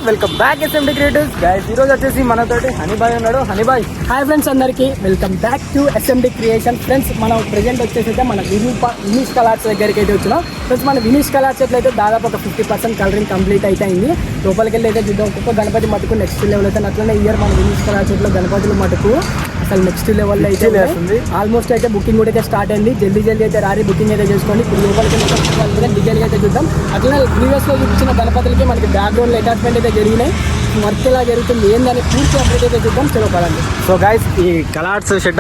Welcome back SMD creatives guys. ఈ రోజు వచ్చేసి మనతోటి హనీబాయ్ ఉన్నాడు. హనీబాయ్ హాయ్ ఫ్రెండ్స్, అందరికి welcome back to SMD creation. Friends, మనం ప్రెజెంట్ వచ్చేసి అయితే మన వినీష్ కలర్స్ దగ్గరికి అయితే వచ్చినాం. ఫ్రెండ్స్, మన వినీష్ కలర్స్ అయితే దాదాపు ఒక 50% కలరింగ్ కంప్లీట్ అయితే అయింది. లోపలికి వెళ్ళి అయితే చూద్దాం. ఒక్కొక్క గణపతి మటుకు నెక్స్ట్ లెవెల్ అయితే అట్లనే ఇయర్ మన వినీష్ కలర్స్ గణపతులు మటుకు అసలు నెక్స్ట్ లెవెల్లో అయితే ఆల్మోస్ట్ అయితే బుకింగ్ కూడా అయితే స్టార్ట్ అయింది. జల్దీ అయితే రారి బుకింగ్ అయితే చేసుకోండి. ఇప్పుడు లోపలికి డీటెయిల్గా అయితే చూద్దాం. అట్లనే ప్రీవియస్లో చూపించిన గణపతులకి మనకి బ్యాక్గ్రౌండ్ అటాచ్మెంట్ అయితే జరిగినాయి. వర్క్ ఎలా జరుగుతుంది ఏందని పూర్తి అప్డేట్ అయితే చూద్దాం. చదవపడండి. సో గైస్, ఈ కలర్స్ షెడ్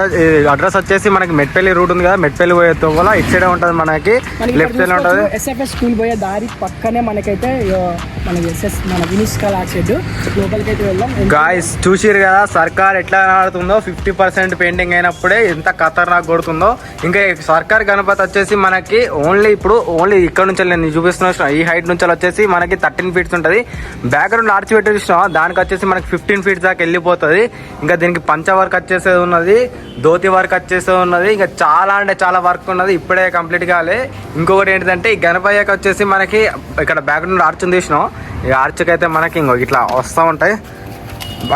అడ్రస్ వచ్చేసి మనకి మెట్పల్లి రూట్ ఉంది కదా, మెట్పల్లి పోయే తోవల ఇటు సైడ్ ఉంటుంది. మనకి లెఫ్ట్ సైడ్ ఉంటుంది. ఎస్ఎఫ్ఎస్ స్కూల్ పోయే దారి పక్కనే మనకైతే మన వినీష్ కలర్ షెడ్ లోపలికి అయితే వెళ్దాం. గాయస్ చూసిరు కదా సర్కార్ ఎట్లా ఆడుతుందో. 50% పెయింటింగ్ అయినప్పుడే ఎంత ఖతర్నాక్ కొడుతుందో. ఇంకా సర్కార్ గణపతి వచ్చేసి మనకి ఓన్లీ ఇక్కడ నుంచి నేను చూపిస్తున్నా ఈ హైట్ నుంచి వచ్చేసి మనకి 13 ఫీట్స్ ఉంటుంది. బ్యాక్గ్రౌండ్ ఆర్చి పెట్టి చూసినా దానికి వచ్చేసి మనకి 15 ఫీట్స్ దాకా వెళ్ళిపోతుంది. ఇంకా దీనికి పంచ వర్క్ వచ్చేసేది ఉన్నది, ధోతి వర్క్ వచ్చేసేది ఉన్నది. ఇంకా చాలా అంటే చాలా వర్క్ ఉన్నది, ఇప్పుడే కంప్లీట్ కాలే. ఇంకొకటి ఏంటంటే ఈ గణపయ్యకి వచ్చేసి మనకి ఇక్కడ బ్యాక్గ్రౌండ్ ఆర్చ్ తీసినాం. ఈ ఆర్చ్కి అయితే మనకి ఇట్లా వస్తూ ఉంటాయి.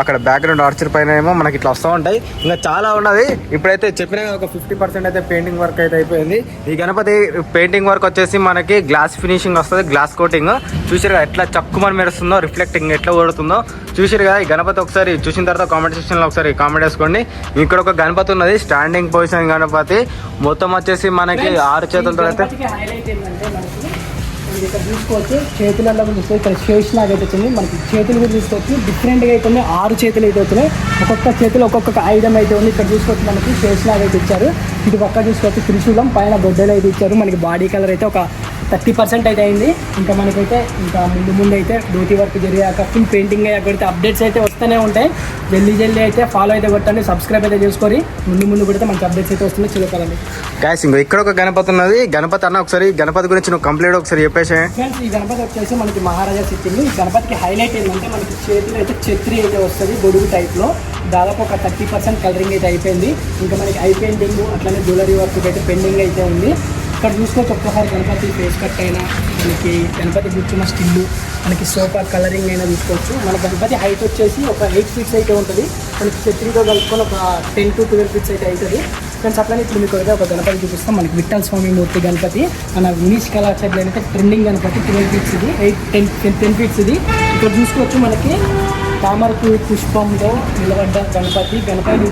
అక్కడ బ్యాక్గ్రౌండ్ ఆర్చర్ పైన ఏమో మనకి ఇట్లా వస్తూ ఉంటాయి. ఇంకా చాలా ఉన్నది. ఇప్పుడైతే చెప్పిన ఒక 50% అయితే పెయింటింగ్ వర్క్ అయితే అయిపోయింది. ఈ గణపతి పెయింటింగ్ వర్క్ వచ్చేసి మనకి గ్లాస్ ఫినిషింగ్ వస్తుంది, గ్లాస్ కోటింగ్. చూసారు ఎట్లా చక్కుమని మెరుస్తుందో, రిఫ్లెక్టింగ్ ఎట్లా కొడుతుందో చూసారు కదా. ఈ గణపతి ఒకసారి చూసిన తర్వాత కామెంట్ సెక్షన్లో ఒకసారి కామెంట్ వేసుకోండి. ఇక్కడ ఒక గణపతి ఉన్నది, స్టాండింగ్ పొజిషన్ గణపతి. మొత్తం వచ్చేసి మనకి 6 చేతులతో అయితే ఇక్కడ చూసుకోవచ్చు. చేతులలో కూడా చూస్తే ఇక్కడ శేషనాగ్ అయితే వచ్చింది. మనకి చేతులు కూడా చూసుకోవచ్చు, డిఫరెంట్గా అయితే ఉన్నాయి. 6 చేతులు అయితే అవుతున్నాయి. ఒక్కొక్క చేతులు ఒక్కొక్క ఆయుధం అయితే ఉంది. ఇక్కడ చూసుకోవచ్చు మనకి శేషనాగ్ అయితే ఇచ్చారు. ఇటు పక్క చూసుకోవచ్చు త్రిశూలం, పైన గొడ్డలు అయితే ఇచ్చారు. మనకి బాడీ కలర్ అయితే ఒక 30% అయితే అయింది. ఇంకా మనకైతే ఇంకా ముందు అయితే ధోతి వర్క్ జరిగాక ఫుల్ పెయింటింగ్ అయ్యాక అప్డేట్స్ అయితే వస్తూనే ఉంటాయి. జల్దీ అయితే ఫాలో అయితే కొట్టండి, సబ్స్క్రైబ్ అయితే చేసుకొని ముందు కూడా మనకి అప్డేట్స్ అయితే వస్తున్నాయి. చూడగలండి గాయ్స్. ఇంకో ఇక్కడ ఒక గణపతి ఉన్నది. గణపతి అన్న ఒకసారి గణపతి గురించి నువ్వు కంప్లీట్ ఒకసారి చెప్పేసి. ఫ్రెండ్స్, ఈ గణపతి వచ్చేసి మనకి మహారాజా సిట్టింగ్. ఈ గణపతికి హైలైట్ ఏంటంటే మనకి చేతులు అయితే ఛత్రి అయితే వస్తుంది గొడుగు టైప్లో. దాదాపు ఒక 30% కలరింగ్ అయితే అయిపోయింది. ఇంకా మనకి ఐ పెయింటింగ్ అట్లనే జ్యువెలరీ వర్క్ అయితే పెండింగ్ అయితే ఉంది. ఇక్కడ చూసుకోవచ్చు ఒక్కసారి గణపతి ఫేస్ కట్ అయినా, మనకి గణపతి కూర్చున్న స్టిల్లు, మనకి సోఫా కలరింగ్ అయినా చూసుకోవచ్చు. మన గణపతి హైట్ వచ్చేసి ఒక 8 ఫీట్స్ అయితే ఉంటుంది. మనకి ఛత్రితో కలుపుకొని ఒక 10 to 12 ఫీట్స్ అయితే అవుతుంది. ఫ్రెండ్స్, అట్లనే ఇప్పుడు మీకు అయితే ఒక గణపతి చూపిస్తాం. మనకి విఠల్ స్వామి మూర్తి గణపతి మన వినీష్ కలర్ సైడ్లో అయితే ట్రెండింగ్ గణపతి 12 ఫీట్స్ ఇది, 10 ఫీట్స్ ఇది. ఇక్కడ చూసుకోవచ్చు మనకి తామరకు పుష్పంలో నిలబడ్డ గణపతి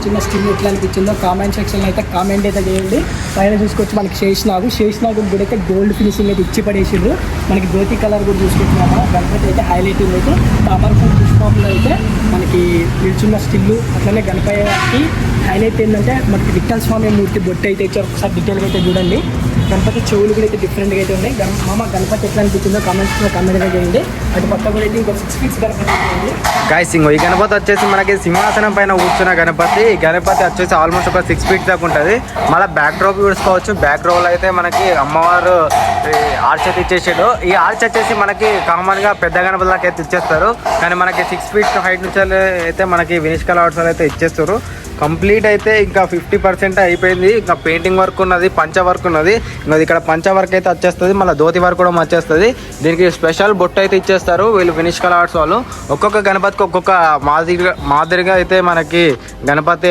చిన్న స్టిల్ ఎట్లా అనిపించిందో కామెంట్ సెక్షన్లో అయితే కామెంట్ అయితే చేయండి. పైన చూసుకోవచ్చు మనకి శేషనాగు కూడా అయితే గోల్డ్ ఫినిషింగ్ అయితే ఇచ్చి పడేసిండ్రు. మనకి ధోతి కలర్ కూడా చూసుకుంటున్నాము. గణపతి అయితే హైలైటింగ్ అయితే తామరకు పుష్పంలో అయితే మనకి నిల్చున్న స్టిల్లు. అట్లనే గణపతికి హైలైట్ ఏంటంటే మనకి విఠల్ స్వామి మూర్తి బొట్టు అయితే ఇచ్చారు. ఒకసారి డీటెయిల్గా అయితే చూడండి. గణపతి చెవులు కూడా అయితే డిఫరెంట్గా అయితే ఉన్నాయి. గణపతి ఎట్లా అనిపించిందో కామెంట్స్లో కామెంట్ అయితే చేయండి. అటు పక్క కూడా అయితే ఇంకో 6 ఫీట్స్ గణపతి ఉంది. గాయ్స్, ఈ గణపతి వచ్చేసి మనకి సింహాసనం పైన కూర్చున్న గణపతి. ఈ గణపతి వచ్చేసి ఆల్మోస్ట్ ఒక 6 ఫీట్స్ దాకా ఉంటుంది. మళ్ళీ బ్యాక్ డ్రాప్ చూసుకోవచ్చు. బ్యాక్ డ్రాప్లో అయితే మనకి అమ్మవారు ఆర్చ్ అయితే ఇచ్చేసాడు. ఈ ఆర్చ్ వచ్చేసి మనకి కామన్గా పెద్ద గణపతికి అయితే ఇచ్చేస్తారు. కానీ మనకి 6 ఫీట్స్ హైట్ నుంచి అయితే మనకి వినీష్ కలర్స్ అయితే ఇచ్చేస్తారు. కంప్లీట్ అయితే ఇంకా 50% అయిపోయింది. ఇంకా పెయింటింగ్ వర్క్ ఉన్నది, పంచ వర్క్ ఉన్నది. ఇంకా ఇక్కడ పంచ వర్క్ అయితే వచ్చేస్తుంది. మళ్ళీ ధోతి వర్క్ కూడా వచ్చేస్తుంది. దీనికి స్పెషల్ బొట్టు అయితే ఇచ్చేస్తారు వీళ్ళు వినీష్ కలర్స్ వాళ్ళు. ఒక్కొక్క గణపతికి ఒక్కొక్క మాదిరిగా అయితే మనకి గణపతి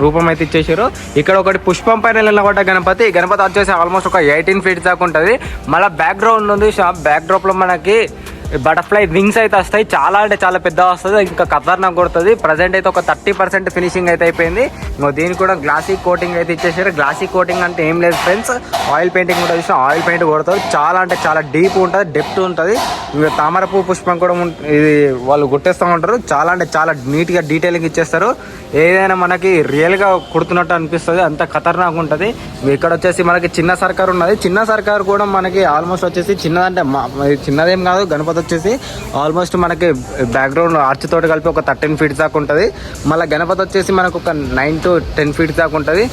రూపం అయితే ఇచ్చేసారు. ఇక్కడ ఒకటి పుష్పం పైన నిలబడ్డ గణపతి. గణపతి వచ్చేసి ఆల్మోస్ట్ ఒక 18 ఫీట్స్ దాకా ఉంటుంది. మళ్ళీ బ్యాక్గ్రౌండ్ ఉంది. బ్యాక్ డ్రాప్లో మనకి బటర్ఫ్లై వింగ్స్ అయితే వస్తాయి. చాలా అంటే చాలా పెద్ద వస్తుంది. ఇంకా ఖతర్నాక్ కొడుతుంది. ప్రజెంట్ అయితే ఒక 30% ఫినిషింగ్ అయితే అయిపోయింది. ఇంకో దీనికి కూడా గ్లాసీ కోటింగ్ అయితే ఇచ్చేసారు. గ్లాసీ కోటింగ్ అంటే ఏం లేదు ఫ్రెండ్స్, ఆయిల్ పెయింటింగ్ కూడా చూసిన ఆయిల్ పెయింట్ కొడుతుంది. చాలా అంటే చాలా డీప్ ఉంటుంది, డెప్త్ ఉంటుంది. ఇంకా తామరపు పుష్పం కూడా ఇది వాళ్ళు గుట్టేస్తూ ఉంటారు. చాలా అంటే చాలా నీట్గా డీటెయిలింగ్ ఇచ్చేస్తారు. ఏదైనా మనకి రియల్గా కుడుతున్నట్టు అనిపిస్తుంది, అంత ఖతర్నాక్ ఉంటుంది. ఇక్కడ వచ్చేసి మనకి చిన్న సర్కార్ ఉన్నది. చిన్న సర్కార్ కూడా మనకి ఆల్మోస్ట్ వచ్చేసి చిన్నదంటే చిన్నదేం కాదు. గణపతి వచ్చేసి ఆల్మోస్ట్ మనకి బ్యాక్గ్రౌండ్ ఆర్చ్ తోటి కలిపి ఒక 13 ఫీట్స్ దాకా ఉంటుంది. మళ్ళీ గణపతి వచ్చేసి మనకు ఒక 9 to 10 ఫీట్స్ దాకా ఉంటుంది.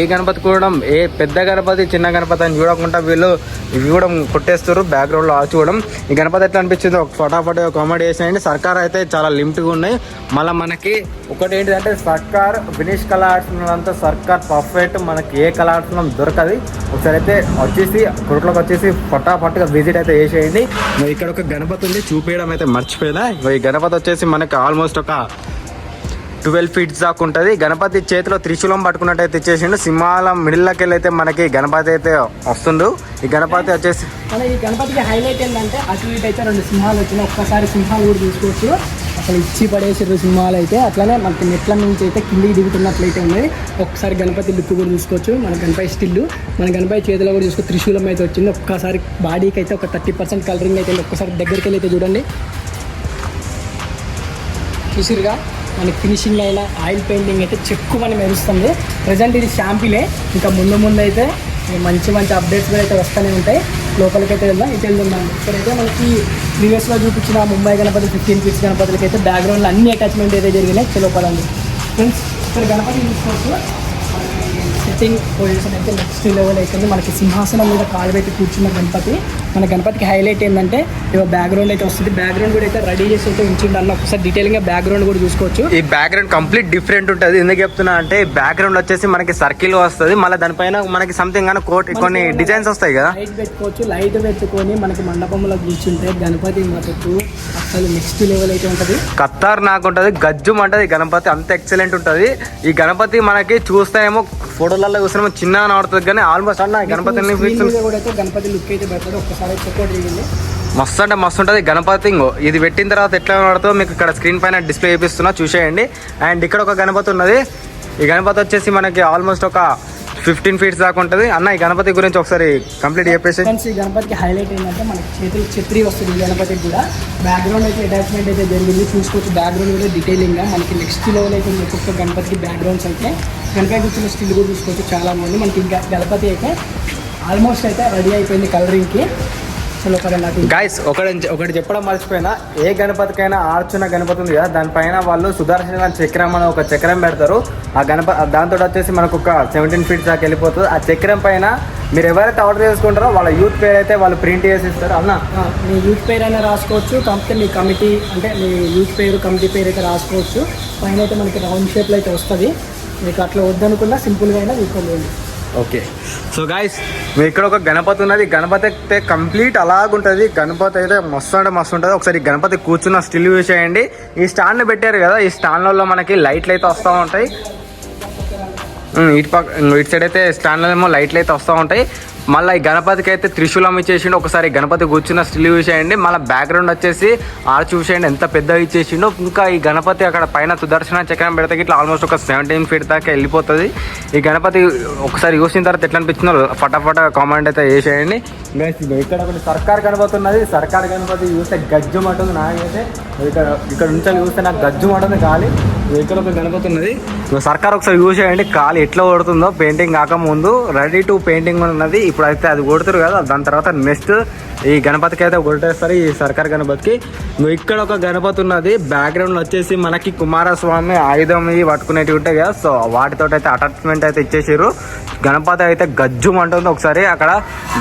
ఈ గణపతి కూడా ఏ పెద్ద గణపతి చిన్న గణపతి అని చూడకుండా వీళ్ళు ఇవి కూడా కొట్టేస్తారు. బ్యాక్గ్రౌండ్లో ఆర్చ్ కూడా. ఈ గణపతి ఎట్లా అనిపించింది ఒక ఫటాఫట్ కామెడీ చేసేయండి. సర్కార్ అయితే చాలా లిమిట్గా ఉన్నాయి. మళ్ళీ మనకి ఒకటి ఏంటిదంటే సర్కార్ వినీష్ కలర్స్ అంతా సర్కార్ పర్ఫెక్ట్. మనకి ఏ కలర్స్ దొరకదు. ఒకసారి అయితే వచ్చేసి కొరట్లోకి వచ్చేసి ఫటాఫట్గా విజిట్ అయితే చేసేయండి. ఇక్కడ ఒక గణపతి గణపతి ఉంది, చూపించడం అయితే మర్చిపోయినా. ఈ గణపతి వచ్చేసి మనకి ఆల్మోస్ట్ ఒక 12 ఫీట్స్ దాకా ఉంటుంది. గణపతి చేతిలో త్రిశూలం పట్టుకున్నట్టయితే ఇచ్చేసిండు. సింహాలం మిడిల్లోకి వెళ్ళి అయితే మనకి గణపతి అయితే వస్తుండు. ఈ గణపతి వచ్చేసి మన ఈ గణపతికి హైలైట్ ఏంటంటే అటు ఇటు అయితే 2 సింహాలు వచ్చినాయి. ఒక్కసారి సింహాలు కూడా చూసుకోవచ్చు. అసలు ఇచ్చి పడేసారు సింహాలు అయితే. అట్లనే మనకి మెట్ల నుంచి అయితే కిందికి దిగుతున్నట్లయితే ఉన్నాయి. ఒక్కసారి గణపతి లుక్ కూడా చూసుకోవచ్చు. మన గణపతి స్టిల్, మన గణపతి చేతిలో కూడా చూసుకోవచ్చు. త్రిశూలం అయితే వచ్చింది. ఒక్కసారి బాడీకి అయితే ఒక 30% కలరింగ్ అయితే ఒక్కసారి దగ్గరికి వెళ్ళి అయితే చూడండి. చూసిరుగా మనకి ఫినిషింగ్ అయినా ఆయిల్ పెయింటింగ్ అయితే చెక్కుమని మెరుస్తుంది. ప్రజెంట్ ఇది షాంపిలే. ఇంకా ముందు అయితే మంచి అప్డేట్స్ కూడా అయితే వస్తూనే ఉంటాయి. లోపలికైతే వెళ్దాం. ఇటు వెళ్తున్నాం. ఇక్కడైతే మనకి ప్రీవియస్లో చూపించిన ముంబై గణపతి 15 ఫీట్స్ గణపతులకి అయితే బ్యాక్గ్రౌండ్లో అన్ని అటాచ్మెంట్ అయితే జరిగినాయి. లోపలండి ఫ్రెండ్స్, ఇక్కడ గణపతి చూసుకోవచ్చు. సిట్టింగ్ పొజిషన్ అయితే నెక్స్ట్ లెవెల్ అవుతుంది. మనకి సింహాసనం మీద కాలు పెట్టి కూర్చున్న గణపతి. మన గణపతికి హైలైట్ ఏంటంటే ఇవో బ్యాక్గ్రౌండ్ అయితే వస్తుంది. బ్యాక్గ్రౌండ్ కూడా అయితే రెడీ చేసి అయితే ఉంచిండు అన్న. ఒకసారి డీటెయిల్గా బ్యాక్గ్రౌండ్ కూడా చూసుకోవచ్చు. ఈ బ్యాక్గ్రౌండ్ కంప్లీట్ డిఫరెంట్ ఉంటుంది. ఎందుకు చెప్తున్నా అంటే బ్యాక్గ్రౌండ్ వచ్చేసి మనకి సర్కిల్ వస్తుంది. మళ్ళీ దానిపైన మనకి సంథింగ్ అని కొన్ని డిజైన్స్ వస్తాయి కదా. లైట్ పెట్టుకోవచ్చు. లైట్ పెట్టుకొని మనకి మండపంలో కూర్చుంటే గణపతి మద్దతు అసలు నెక్స్ట్ లెవెల్ అయితే ఉంటుంది. కత్తార్ నాకు ఉంటుంది, గజ్జుం ఉంటుంది. గణపతి అంత ఎక్సలెంట్ ఉంటుంది. ఈ గణపతి మనకి చూస్తేమో ఫోటోలలో చూస్తున్నామో చిన్న నడుతుంది, కానీ ఆల్మోస్ట్ అన్న గణపతి గణపతి లుక్ అయితే పెడతాడు. ఒక్కసారి చెక్అౌట్ చేయండి. మస్తు అంటే మస్తు ఉంటుంది గణపతి. ఇది పెట్టిన తర్వాత ఎట్లా పడుతుందో మీకు ఇక్కడ స్క్రీన్ పైన డిస్ప్లే చేపిస్తున్నా, చూసేయండి. అండ్ ఇక్కడ ఒక గణపతి ఉన్నది. ఈ గణపతి వచ్చేసి మనకి ఆల్మోస్ట్ ఒక 15 ఫీట్స్ దాకా ఉంటుంది. అన్న ఈ గణపతి గురించి ఒకసారి కంప్లీట్ చెప్పేసి. ఈ గణపతికి హైలైట్ ఏంటంటే మనకి చేతులు ఛత్రి వస్తుంది. ఈ గణపతికి కూడా బ్యాక్గ్రౌండ్ అయితే అటాచ్మెంట్ అయితే జరిగింది. చూసుకోవచ్చు బ్యాక్గ్రౌండ్ కూడా డీటెయిలింగ్గా మనకి నెక్స్ట్ లెవెల్ అయితే ఒక్కొక్క గణపతికి బ్యాక్గ్రౌండ్స్ అయితే గణపతి వచ్చిన స్టిల్ కూడా చూసుకోవచ్చు. చాలా మంది మనకి ఇంకా గణపతి అయితే ఆల్మోస్ట్ అయితే రెడీ అయిపోయింది కలరింగ్కి. గైస్ ఒకటి చెప్పడం మర్చిపోయినా, ఏ గణపతికైనా ఆర్చున్న గణపతి ఉంది కదా, దానిపైన వాళ్ళు సుదర్శన చక్రం అని ఒక చక్రం పెడతారు. ఆ దాంతో వచ్చేసి మనకు ఒక 17 ఫీట్స్ దాకా వెళ్ళిపోతుంది. ఆ చక్రం పైన మీరు ఎవరైతే ఆర్డర్ చేసుకుంటారో వాళ్ళ యూత్ పేరు అయితే వాళ్ళు ప్రింట్ చేసి ఇస్తారు. అన్న మీ యూత్ పేరు అయినా రాసుకోవచ్చు, కాకపోతే మీ కమిటీ అంటే మీ యూత్ పేరు కమిటీ పేరు అయితే రాసుకోవచ్చు. పైన అయితే మనకి రౌండ్ షేప్లో అయితే వస్తుంది. మీకు అట్లా వద్దనుకున్నా సింపుల్గా అయినా తీసుకోలేదు. ఓకే, సో గైస్ మీరు ఇక్కడ ఒక గణపతి ఉన్నది. గణపతి అయితే కంప్లీట్ అలాగుంటుంది. గణపతి అయితే మస్తు అంటే మస్తు ఉంటుంది. ఒకసారి గణపతి కూర్చున్న స్టిల్ యూజ్ చేయండి. ఈ స్టాండ్ పెట్టారు కదా, ఈ స్టాండ్లలో మనకి లైట్లు అయితే వస్తూ ఉంటాయి. ఇటు సైడ్ అయితే స్టాండ్లో ఏమో లైట్లు అయితే వస్తూ ఉంటాయి. మళ్ళీ ఈ గణపతికి అయితే త్రిశూలం ఇచ్చేసిండు. ఒకసారి గణపతి కూర్చున్న స్టిల్ చూసేయండి. మళ్ళీ బ్యాక్గ్రౌండ్ వచ్చేసి ఆర్చ్ చూసేయండి ఎంత పెద్దగా ఇచ్చేసిండు. ఇంకా ఈ గణపతి అక్కడ పైన సుదర్శన చక్రం పెడితే ఇట్లా ఆల్మోస్ట్ ఒక 17 ఫీట్ దాకా వెళ్ళిపోతుంది. ఈ గణపతి ఒకసారి చూసిన తర్వాత ఎట్లా అనిపించిందో ఫటాఫట కామెంట్ అయితే చేసేయండి. ఇక్కడ ఒకటి సర్కార్ గణపతి ఉన్నది. సర్కార్ గణపతి చూస్తే గజ్జం అంటుంది. నాకైతే ఇక్కడ నుంచి చూస్తే నాకు గజ్జం అంటుంది కాలి. ఇక్కడ ఒక గణపతి ఉన్నది. సర్కార్ ఒకసారి చూసేయండి కాలి ఎట్లా కొడుతుందో. పెయింటింగ్ కాకముందు రెడీ టు పెయింటింగ్ ఉన్నది. ఇప్పుడు అయితే అది కొడుతారు కదా, దాని తర్వాత నెక్స్ట్ ఈ గణపతికి అయితే కొట్టేస్తారు. ఈ సర్కార్ గణపతికి ఇక్కడ ఒక గణపతి ఉన్నది. బ్యాక్గ్రౌండ్ వచ్చేసి మనకి కుమారస్వామి ఆయుధం ఇవి పట్టుకునేవి ఉంటాయి కదా, సో వాటితో అయితే అటాచ్మెంట్ అయితే ఇచ్చేసారు. గణపతి అయితే గజ్జుం అంటుంది. ఒకసారి అక్కడ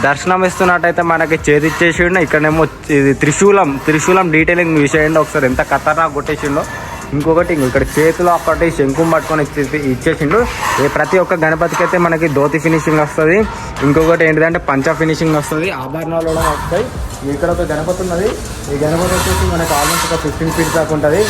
దర్శనం ఇస్తున్నట్టయితే మనకి చేతి ఇచ్చేసిండు. ఇక్కడేమో ఇది త్రిశూలం డీటెయిలింగ్ చూసేయండి ఒకసారి ఎంత ఖతర్నాక్ కొట్టేసిండో. ఇంకొకటి ఇక్కడ చేతిలో ఒకటి శంకుం పట్టుకొని ఇచ్చేసిండు. ప్రతి ఒక్క గణపతికి అయితే మనకి ధోతి ఫినిషింగ్ వస్తుంది. ఇంకొకటి ఏంటిదంటే పంచ ఫినిషింగ్ వస్తుంది. ఆభరణాలు కూడా వస్తాయి. ఇక్కడ ఒక గణపతి ఉన్నది. ఈ గణపతి వచ్చేసి మనకి ఆల్మోస్ట్ ఒక 15 ఫీట్స్ దాకా ఉంటుంది.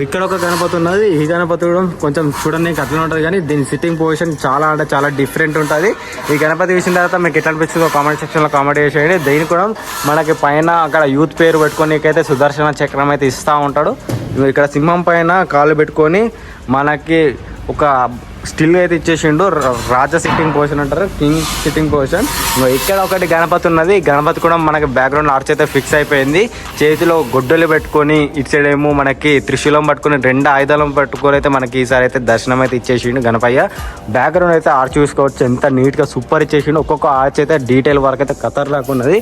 ఇక్కడ ఒక గణపతి ఉన్నది. ఈ గణపతి కూడా కొంచెం చూడడానికి అట్లా ఉంటుంది, కానీ దీని సిట్టింగ్ పొజిషన్ చాలా అంటే చాలా డిఫరెంట్ ఉంటుంది. ఈ గణపతి చూసిన తర్వాత మీకు ఎట్లా అనిపిస్తుందో కామెంట్ సెక్షన్లో కామెంట్ చేసేయండి. దీనికి కూడా మనకి పైన అక్కడ యూత్ పేరు పెట్టుకోనికైతే సుదర్శన చక్రం అయితే ఇస్తూ ఉంటాడు. ఇక్కడ సింహం పైన కాళ్ళు పెట్టుకొని మనకి ఒక స్టిల్ అయితే ఇచ్చేసిండు. రాజా సిట్టింగ్ పొజిషన్ అంటారు, కింగ్ సిట్టింగ్ పొజిషన్. ఇక్కడ ఒకటి గణపతి ఉన్నది. గణపతి కూడా మనకి బ్యాక్గ్రౌండ్ ఆర్చ్ అయితే ఫిక్స్ అయిపోయింది. చేతిలో గొడ్డలు పెట్టుకొని ఇటు సైడ్ ఏమో మనకి త్రిశూలం పట్టుకొని 2 ఆయుధాలను పట్టుకొని అయితే మనకి ఈసారి అయితే దర్శనం అయితే ఇచ్చేసిండు గణపయ్య. బ్యాక్గ్రౌండ్ అయితే ఆర్చ్ చూసుకోవచ్చు ఎంత నీట్గా సూపర్ ఇచ్చేసిండు. ఒక్కొక్క ఆర్చ్ అయితే డీటెయిల్ వరకు అయితే ఖతర్నాక్ ఉన్నది.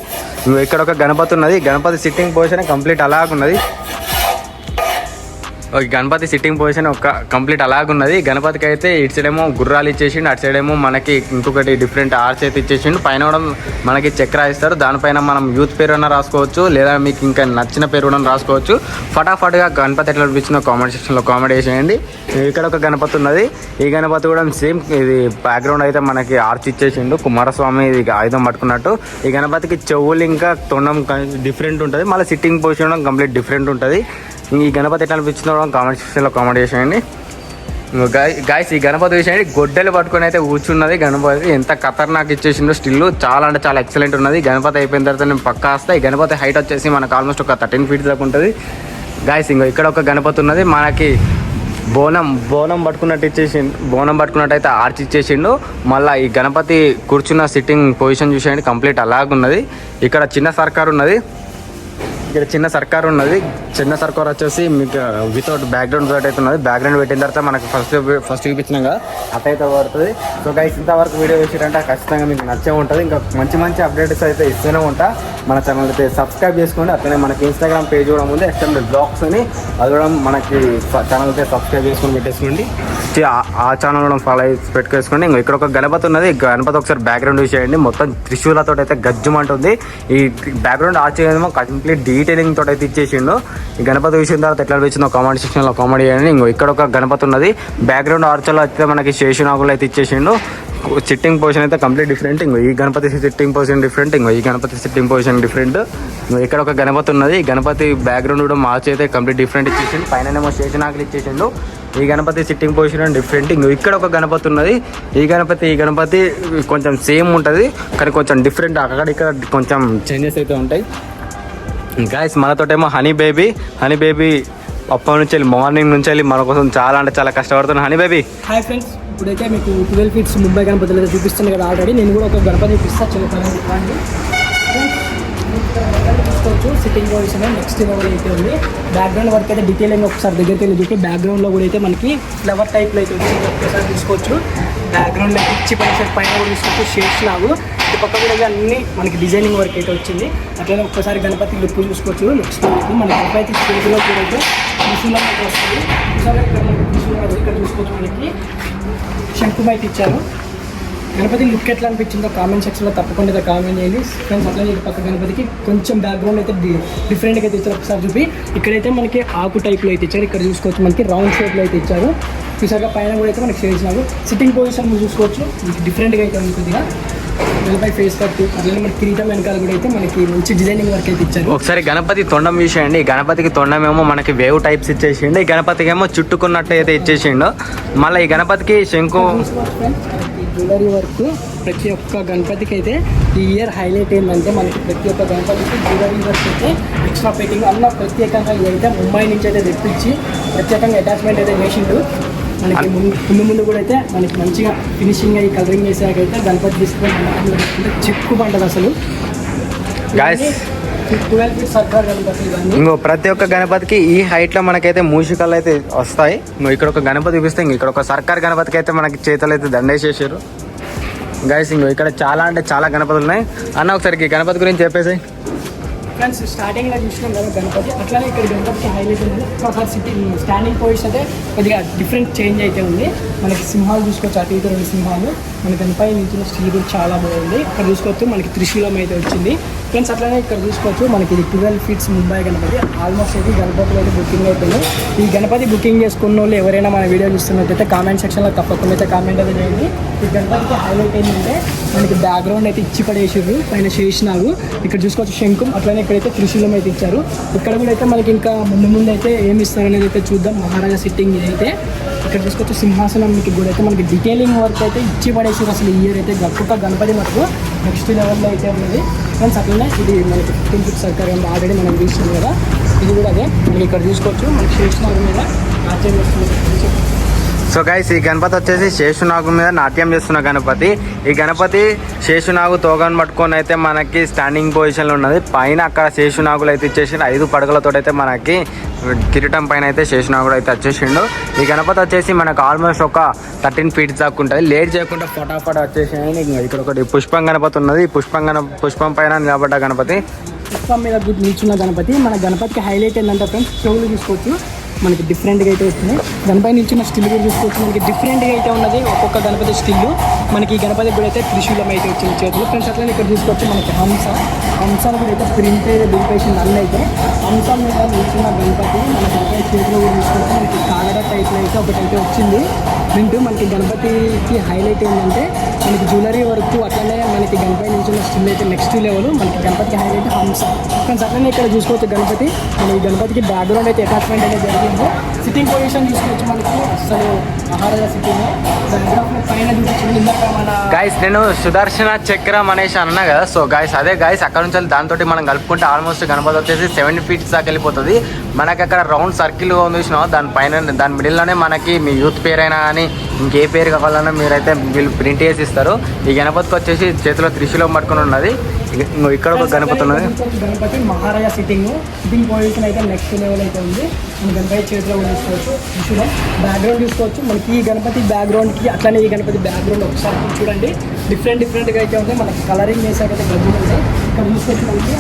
ఇక్కడ ఒక గణపతి ఉన్నది. గణపతి సిట్టింగ్ పొజిషన్ కంప్లీట్ అలాగున్నది. ఒక గణపతి సిట్టింగ్ పొజిషన్ ఒక కంప్లీట్ అలాగున్నది. గణపతికి అయితే ఇటు సైడ్ ఏమో గుర్రాలు ఇచ్చేసిండు, అటు సైడ్ ఏమో మనకి ఇంకొకటి డిఫరెంట్ ఆర్చ్ అయితే ఇచ్చేసిండు. పైన కూడా మనకి చక్ర ఇస్తారు, దానిపైన మనం యూత్ పేరు అన్న రాసుకోవచ్చు, లేదా మీకు ఇంకా నచ్చిన పేరు కూడా రాసుకోవచ్చు. ఫటాఫట్గా గణపతి ఎట్లా అనిపించిందో కామెంట్ సెక్షన్లో కామెంట్ చేసేయండి. ఇక్కడ ఒక గణపతి ఉన్నది, ఈ గణపతి కూడా సేమ్ ఇది బ్యాక్గ్రౌండ్ అయితే మనకి ఆర్చ్ ఇచ్చేసిండు, కుమారస్వామి ఇది ఆయుధం పట్టుకున్నట్టు. ఈ గణపతికి చెవులు ఇంకా తొండం డిఫరెంట్ ఉంటుంది, మళ్ళీ సిట్టింగ్ పొజిషన్ కంప్లీట్ డిఫరెంట్ ఉంటుంది. ఈ గణపతి ఎట్లా అనిపించిందో కామెంట్ సెక్షన్లో కామెంట్ చేసేయండి. గాయస్ ఈ గణపతి విషయండి గొడ్డలు పట్టుకొని అయితే కూర్చున్నది. గణపతి ఎంత ఖతర్నాక్ ఇచ్చేసిందో, స్టిల్ చాలా అంటే చాలా ఎక్సలెంట్ ఉన్నది. గణపతి అయిపోయిన తర్వాత నేను పక్కా వస్తాయి. ఈ గణపతి హైట్ వచ్చేసి మనకు ఆల్మోస్ట్ ఒక 13 feet దాకా ఉంటుంది. గాయస్ ఇక్కడ ఒక గణపతి ఉన్నది, మనకి బోనం పట్టుకున్నట్టు ఇచ్చేసిండు, బోనం పట్టుకున్నట్టు అయితే ఆర్చ్ ఇచ్చేసిండు. మళ్ళీ ఈ గణపతి కూర్చున్న సిట్టింగ్ పొజిషన్ చూసేయండి కంప్లీట్ అలాగున్నది. ఇక్కడ చిన్న సర్కార్ ఉన్నది, ఇక్కడ చిన్న సర్కార్ ఉన్నది. చిన్న సర్కార్ వచ్చేసి మీకు వితౌట్ బ్యాక్గ్రౌండ్ తోటి అయితే ఉన్నది. బ్యాక్గ్రౌండ్ పెట్టిన తర్వాత మనకు ఫస్ట్ చూపించినాక అటైతే పడుతుంది. సో గైస్ ఇంతవరకు వీడియో వేసారంటే ఖచ్చితంగా మీకు నచ్చే ఉంటుంది. ఇంకా మంచి మంచి అప్డేట్స్ అయితే ఇస్తూనే ఉంటా. మన ఛానల్ అయితే సబ్స్క్రైబ్ చేసుకోండి. అట్లనే మనకి ఇన్స్టాగ్రామ్ పేజ్ కూడా ఉంది, ఎక్స్టెండెడ్ బ్లాగ్స్ అని, అది కూడా మనకి ఛానల్ అయితే సబ్స్క్రైబ్ చేసుకొని పెట్టేసుకోండి. ఆ ఛానల్ కూడా ఫాలో అయ్యి పెట్టుకేసుకోండి. ఇంకా ఇక్కడ ఒక గణపతి ఉన్నది, గణపతి ఒకసారి బ్యాక్గ్రౌండ్ చూసేయండి, మొత్తం త్రిశూలతో అయితే గజ్జుమంటుంది. ఈ బ్యాక్గ్రౌండ్ ఆర్చేమో కంప్లీట్ డీటెయిలింగ్ తోటి అయితే ఇచ్చేసిండు. ఈ గణపతి విషయం తర్వాత ఎట్లా వచ్చిందో కామెంట్ సెక్షన్లో కామెంట్ చేయండి. ఇంకో ఇక్కడ ఒక గణపతి ఉన్నది, బ్యాక్గ్రౌండ్ ఆర్చలో అయితే మనకి శేషునాగులు అయితే ఇచ్చేసిండు. సిట్టింగ్ పొజిషన్ అయితే కంప్లీట్ డిఫరెంట్. ఇంకో ఈ గణపతి సిట్టింగ్ పొజిషన్ డిఫరెంట్, ఇంకో ఈ గణపతి సిట్టింగ్ పొజిషన్ డిఫరెంట్. ఇక్కడ ఒక గణపతి ఉన్నది, ఈ గణపతి బ్యాక్గ్రౌండ్ కూడా మార్చి అయితే కంప్లీట్ డిఫరెంట్ ఇచ్చేసిండు. పైన శేషనాగులు ఇచ్చేసిండు. ఈ గణపతి సిట్టింగ్ పొజిషన్ డిఫరెంట్. ఇంకో ఇక్కడ ఒక గణపతి ఉన్నది, ఈ గణపతి కొంచెం సేమ్ ఉంటుంది కానీ కొంచెం డిఫరెంట్, అక్కడ ఇక్కడ కొంచెం చేంజెస్ అయితే ఉంటాయి. గాయస్ మనతోటేమో హనీ బేబీ అప్పటి నుంచి వెళ్ళి మార్నింగ్ నుంచి వెళ్ళి మన కోసం చాలా అంటే చాలా కష్టపడుతున్నాను. హనీ బేబీ హాయ్ ఫ్రెండ్స్, ఇప్పుడైతే మీకు 12 feet ముంబై గణపతులు అయితే చూపిస్తుంది కదా ఆల్రెడీ. నేను కూడా ఒక గణపతి చూపిస్తా, చిన్న చూసుకోవచ్చు. సిట్టింగ్ పొజిషన్ నెక్స్ట్ లెవెల్ అయితే ఉంది. బ్యాక్గ్రౌండ్ వర్క్ అయితే డీటెయిలింగ్ ఒకసారి దగ్గరికి వెళ్ళి చూపి, బ్యాక్గ్రౌండ్లో కూడా అయితే మనకి ఫ్లవర్ టైప్లో అయితే వచ్చింది. ఒకసారి చూసుకోవచ్చు. బ్యాక్గ్రౌండ్లో పిచ్చి పైన కూడా చూసుకోవచ్చు, షేడ్స్ లాగు ఇటు పక్క కూడా అన్ని మనకి డిజైనింగ్ వర్క్ అయితే వచ్చింది. అట్లనే ఒక్కసారి గణపతి లుక్ చూసుకోవచ్చు. నెక్స్ట్ మన గణపతి చేతిలో కూడా అయితే త్రిశూలం అయితే వస్తుంది. ఇక్కడ చూసుకోవచ్చు, మనకి శంకుం అయితే ఇచ్చారు. గణపతి లుక్ ఎట్లా అనిపించిందో కామెంట్ సెక్షన్లో తప్పకుండా కామెంట్ చేయండి ఫ్రెండ్స్. అట్లనే ఇటు పక్క గణపతికి కొంచెం బ్యాక్గ్రౌండ్ అయితే డిఫరెంట్గా అయితే ఇచ్చారు. ఒకసారి చూపి, ఇక్కడైతే మనకి ఆకు టైప్లో అయితే ఇచ్చారు. ఇక్కడ చూసుకోవచ్చు మనకి రౌండ్ షేప్లో అయితే ఇచ్చారు. చూసాక పైన కూడా అయితే మనకి చేసినారు. సిట్టింగ్ పొజిషన్ చూసుకోవచ్చు, డిఫరెంట్గా అయితే ఉంది కొద్దిగా. గణపతి ఫేస్ కట్ అట్లనే మనకి కిరీటం వెనకాల కూడా అయితే మనకి మంచి డిజైనింగ్ వర్క్ అయితే ఇచ్చారు. ఒకసారి గణపతి తొండం చూసేయండి. ఈ గణపతికి తొండం ఏమో మనకి వేవ్ టైప్స్ ఇచ్చేసిండు, ఈ గణపతికి ఏమో చుట్టుకున్నట్టు అయితే ఇచ్చేసిండు. మళ్ళీ ఈ గణపతికి శంకు జ్యువెలరీ వర్క్ ప్రతి ఒక్క గణపతికి అయితే ఈ ఇయర్ హైలైట్ ఏంటంటే మనకి ప్రతి ఒక్క గణపతికి జ్యువెలరీ వర్క్ అయితే ఎక్స్ట్రా పెట్టింగ్ అన్న ప్రత్యేకంగా అయితే ముంబై నుంచి అయితే తెప్పించి ప్రత్యేకంగా అటాచ్మెంట్ అయితే చేసిండు. మనకి ముందు కూడా అయితే మనకి మంచిగా ఫినిషింగ్ అయ్యి కలరింగ్ చేసాకైతే గణపతి తీసుకొని చిక్కు పంటది అసలు. గాయస్ 12 feet సర్కార్ గణపతి. ఇంకో ప్రతి ఒక్క గణపతికి ఈ హైట్లో మనకైతే మూషికలు అయితే వస్తాయి. ఇక్కడ ఒక గణపతి చూపిస్తే ఇక్కడ ఒక సర్కార్ గణపతికి అయితే మనకి చేతులు అయితే దండేసేసారు. గైస్ ఇక్కడ చాలా అంటే చాలా గణపతులు ఉన్నాయి. అన్న ఒకసారి గణపతి గురించి చెప్పేసి. ఫ్రెండ్స్ స్టార్టింగ్లో చూసినాం కదా గణపతి, అట్లానే ఇక్కడ గణపతికి హైలైట్ ఉంది. ఒకసారి స్టాండింగ్ పొజిషన్ అయితే కొద్దిగా డిఫరెంట్ చేంజ్ అయితే ఉంది. మనకి సింహాలు చూసుకోవచ్చు, అటు ఇటు 2 సింహాలు. మన గణపై నుంచి స్టీల్ చాలా బాగుంది. ఇక్కడ చూసుకోవచ్చు మనకి త్రిశూలం అయితే వచ్చింది. ఫ్రెండ్స్ అట్లానే ఇక్కడ చూసుకోవచ్చు మనకి ఇది 12 feet ముంబై గణపతి. ఆల్మోస్ట్ అయితే గణపతులు అయితే బుకింగ్ అయిపోయింది. ఈ గణపతి బుకింగ్ చేసుకున్న వాళ్ళు ఎవరైనా మన వీడియో చూస్తున్నట్టయితే కామెంట్ సెక్షన్లో తప్పకుండా అయితే కామెంట్ అయితే చేయండి. ఈ గణపతికి హైలైట్ ఏంటంటే మనకి బ్యాక్గ్రౌండ్ అయితే ఇచ్చి పడేసారు, పైన చేసినారు. ఇక్కడ చూసుకోవచ్చు శంకుం, అట్లనే ఇక్కడైతే త్రిశూలం అయితే ఇచ్చారు. ఇక్కడ కూడా అయితే మనకి ఇంకా ముందు అయితే ఏమి ఇస్తారనేది అయితే చూద్దాం. మహారాజా సిట్టింగ్ ఇదైతే ఇక్కడ చూసుకోవచ్చు. సింహాసనం మీకు కూడా అయితే మనకి డీటెయిలింగ్ వర్క్ అయితే ఇచ్చి పడేసారు. అసలు ఈ ఇయర్ అయితే గొప్ప గణపతి మనకు నెక్స్ట్ లెవెల్లో అయితే ఉన్నది ఫ్రెండ్స్. అట్లనే ఇది మనకి 15 feet సర్కార్ ఆల్రెడీ మనం చూస్తున్నాం కదా, ఇది కూడా అదే. మనకి ఇక్కడ చూసుకోవచ్చు మనకి చేసిన మీద నాట్యం చేస్తుంది. సో గైస్ ఈ గణపతి వచ్చేసి శేషునాగు మీద నాట్యం చేస్తున్న గణపతి. ఈ గణపతి శేషునాగు తోగను పట్టుకొని అయితే మనకి స్టాండింగ్ పొజిషన్లో ఉన్నది. పైన అక్కడ శేషునాగులు అయితే ఇచ్చేసి 5 పడగలతో అయితే మనకి కిరీటం పైన అయితే శేషునాగుడు అయితే వచ్చేసిండు. ఈ గణపతి వచ్చేసి మనకు ఆల్మోస్ట్ ఒక 13 feet దాకా ఉంటుంది. లేట్ చేయకుండా ఫటాఫట్ వచ్చేసి ఇక్కడ ఒకటి పుష్పం గణపతి ఉన్నది. పుష్పం పైన నిలబడ్డ గణపతి, పుష్పం మీద నిల్చున్న గణపతి. మన గణపతికి హైలైట్ ఏంటంటే ఫ్రెండ్స్ చెవులు చూసుకోవచ్చు. మనకి డిఫరెంట్గా అయితే వస్తుంది. గణపతి నిల్చున్న స్టిల్ కూడా చూసుకోవచ్చు, మనకి డిఫరెంట్గా అయితే ఉన్నది. ఒక్కొక్క గణపతి స్టిల్ మనకి ఈ గణపతి కూడా అయితే త్రిశూలం అయితే వచ్చింది చేతులు. ఫ్రెండ్స్ అట్లనే ఇక్కడ చూసుకోవచ్చు మనకి హంసాలు కూడా అయితే ప్రింట్ అయితే దింపేసింది అన్నీ అయితే. హంసం మీద నిల్చున్న గణపతి మనకి అయితే చేతిలో కూడా చూసుకోవచ్చు. మనకి కాగడ టైప్లో అయితే ఒకటైతే వచ్చింది ప్రింట్. మనకి గణపతికి హైలైట్ ఏంటంటే మనకి జ్యువెలరీ వరకు అట్లనే మనకి గణపతి నిల్చున్న స్టిల్ అయితే నెక్స్ట్ లెవెల్. మనకి గణపతికి హైలైట్ హంస. ఫ్రెండ్స్ అట్లనే ఇక్కడ చూసుకోవచ్చు గణపతి మన ఈ గణపతికి బ్యాక్గ్రౌండ్ అయితే అటాచ్మెంట్ అయితే జరిగింది. సిట్టింగ్ పొజిషన్ చూసుకోవచ్చు మనకి అసలు మహారాజా సిట్టింగ్ పైన చూపించింది ఇందాక మన గైస్. నేను సుదర్శన చక్రం అనేసి అన్నా కదా. సో గైస్ అదే గైస్, అక్కడ నుంచి దాంతో మనం కలుపుకుంటే ఆల్మోస్ట్ గణపతి వచ్చేసి 7 feet దాకా వెళ్ళిపోతుంది. మనకి అక్కడ రౌండ్ సర్కిల్ చూసినాం, దానిపైన దాని మిడిల్లోనే మనకి మీ యూత్ పేరైనా కానీ ఇంకే పేరు కావాలన్నా మీరైతే వీళ్ళు ప్రింట్ చేసి ఇస్తారు. ఈ గణపతికి వచ్చేసి చేతిలో త్రిశూలం పట్టుకుని ఉన్నది. ఇక్కడ ఒక గణపతి ఉన్నది. గణపతి మహారాజా సిట్టింగ్ పొజిషన్ అయితే నెక్స్ట్ లెవెల్ అయితే ఉంది. మన గణపతి చేతిలో కూడా చూసుకోవచ్చు. త్రిశూలం బ్యాక్గ్రౌండ్ చూసుకోవచ్చు. మనకి ఈ గణపతి బ్యాక్గ్రౌండ్కి అట్లనే ఈ గణపతి బ్యాక్గ్రౌండ్ ఒకసారి చూడండి డిఫరెంట్గా అయితే ఉంటాయి. మనకి కలరింగ్ చేసాకైతే గడ్డలు ఉంటాయి. ఇక్కడ చూసుకోవచ్చు మనకి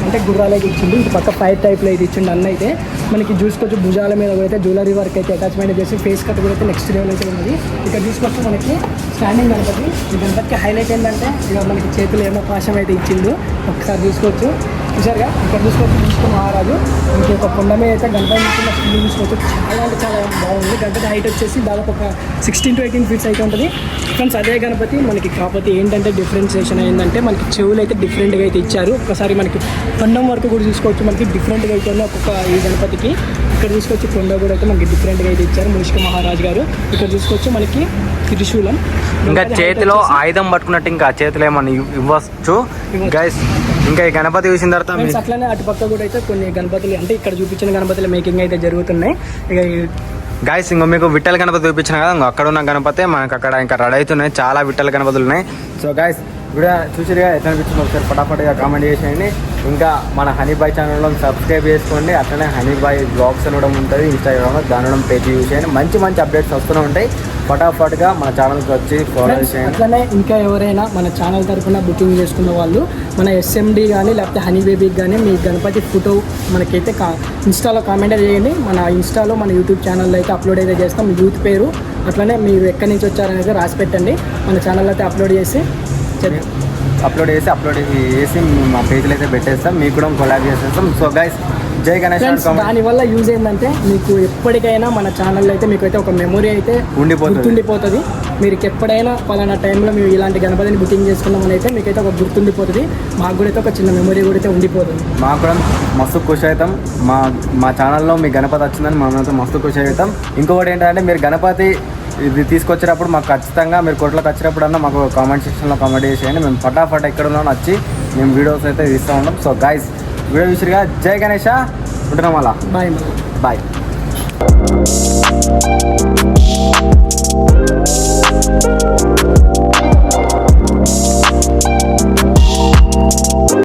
అంటే గుర్రాలు అయితే ఇచ్చిండు. ఇటు పక్క ఫైర్ టైప్లో అయితే ఇచ్చిండు అన్న అయితే. మనకి చూసుకోవచ్చు భుజాల మీద కూడా అయితే జ్యువెలరీ వర్క్ అయితే అటాచ్మెంట్ చేసి ఫేస్ కట్ కూడా అయితే నెక్స్ట్ లెవెల్ అయితే ఉన్నది. ఇక్కడ చూసుకోవచ్చు మనకి స్టాండింగ్ గణపతి. ఈ గణపతికి హైలైట్ ఏంటంటే ఇక మనకి చేతులు ఏమో పాశం అయితే ఇచ్చిండు. ఒకసారి చూసుకోవచ్చు చూసారుగా. ఇక్కడ చూసుకోవచ్చు విష్ణు మహారాజు. ఇంకొక కొండ మీద అయితే గణపతి నిల్చున్న స్టిల్ చూసుకోవచ్చు. చాలా అంటే చాలా బాగుంది. గణపతి హైట్ వచ్చేసి దాదాపు ఒక 16 to 18 feet అయితే ఉంటుంది. ఫ్రెండ్స్ అదే గణపతి మనకి కాకపోతే ఏంటంటే డిఫరెన్సియేషన్ ఏంటంటే మనకి చెవులు అయితే డిఫరెంట్గా అయితే ఇచ్చారు. ఒకసారి మనకి కొండం వరకు కూడా చూసుకోవచ్చు. మనకి డిఫరెంట్గా అయితే ఉన్నాయి ఒక్కొక్క ఈ గణపతికి. ఇక్కడ చూసుకోవచ్చు కొండ కూడా అయితే మనకి డిఫరెంట్గా అయితే ఇచ్చారు మూషిక మహారాజు గారు. ఇక్కడ చూసుకోవచ్చు మనకి త్రిశూలం. ఇంకా చేతిలో ఆయుధం పట్టుకున్నట్టు ఇంకా చేతిలో ఏమన్నా ఇవ్వచ్చు గైస్. ఇంకా ఈ గణపతి చూసిన తర్వాత అట్లనే అటుపక్క కూడా అయితే కొన్ని గణపతులు అంటే ఇక్కడ చూపించిన గణపతుల మేకింగ్ అయితే జరుగుతున్నాయి. ఇక గాయస్ ఇంకో మీకు విట్టల గణపతి చూపించిన కదా, ఇంకో అక్కడ ఉన్న గణపతి మనకు అక్కడ ఇంకా రెడీ అవుతున్నాయి. చాలా విట్టల గణపతులు ఉన్నాయి. సో గాయస్ వీడియో చూసిగా ఎట్లా అనిపించింది ఒకసారి ఫటాఫట్గా కామెంట్ చేసేయండి. ఇంకా మన హనీబాయ్ ఛానల్లో సబ్స్క్రైబ్ చేసుకోండి. అట్లనే హనీబాయ్ బ్లాగ్స్ అనడం ఉంటుంది ఇన్స్టాగ్రామ్లో, దాని పేజ్ యూజ్ చేయండి. మంచి అప్డేట్స్ వస్తూనే ఉంటాయి. ఫటాఫట్గా మన ఛానల్కి వచ్చి ఫాలో చేయండి. అట్లనే ఇంకా ఎవరైనా మన ఛానల్ తరఫున బుకింగ్ చేసుకున్న వాళ్ళు మన SMD కానీ లేకపోతే హనీ బేబీకి కానీ మీ గణపతి ఫోటో మనకైతే ఇన్స్టాలో కామెంట్ చేయండి. మన ఇన్స్టాలో మన యూట్యూబ్ ఛానల్లో అయితే అప్లోడ్ అయితే చేస్తాం. మీ యూత్ పేరు అట్లనే మీరు ఎక్కడి నుంచి వచ్చారనేది రాసి పెట్టండి. మన ఛానల్ అయితే అప్లోడ్ చేసి మా పేజ్లో అయితే పెట్టేస్తాం. మీకు కూడా కొలాబ్ చేసేస్తాం. సో గైస్ జై గణేష్. దానివల్ల యూజ్ ఏంటంటే మీకు ఎప్పటికైనా మన ఛానల్లో అయితే మీకు అయితే ఒక మెమొరీ అయితే గుర్తుండిపోతుంది. మీరు ఎప్పుడైనా పలానా టైంలో మేము ఇలాంటి గణపతిని బుకింగ్ చేసుకున్నామని అయితే మీకైతే ఒక గుర్తుండిపోతుంది. మాకు కూడా అయితే ఒక చిన్న మెమొరీ కూడా అయితే ఉండిపోతుంది. మాకు కూడా మస్తు ఖుషి అవుతాం. మా ఛానల్లో మీ గణపతి వచ్చిందని మనమైతే మస్తు ఖుషి అవుతాం. ఇంకొకటి ఏంటంటే మీరు గణపతి ఇది తీసుకొచ్చేటప్పుడు మాకు ఖచ్చితంగా మీరు కోట్లోకి వచ్చినప్పుడు అన్నా మాకు కామెంట్ సెక్షన్లో కామెంట్ చేసేయండి. మేము ఫటాఫట్ ఎక్కడ ఉన్నామో వచ్చి మేము వీడియోస్ అయితే తీస్తూ ఉంటాం. సో గైస్ వీడియో విషయంగా జై గణేష ఉంటున్నాం. అలా బాయ్.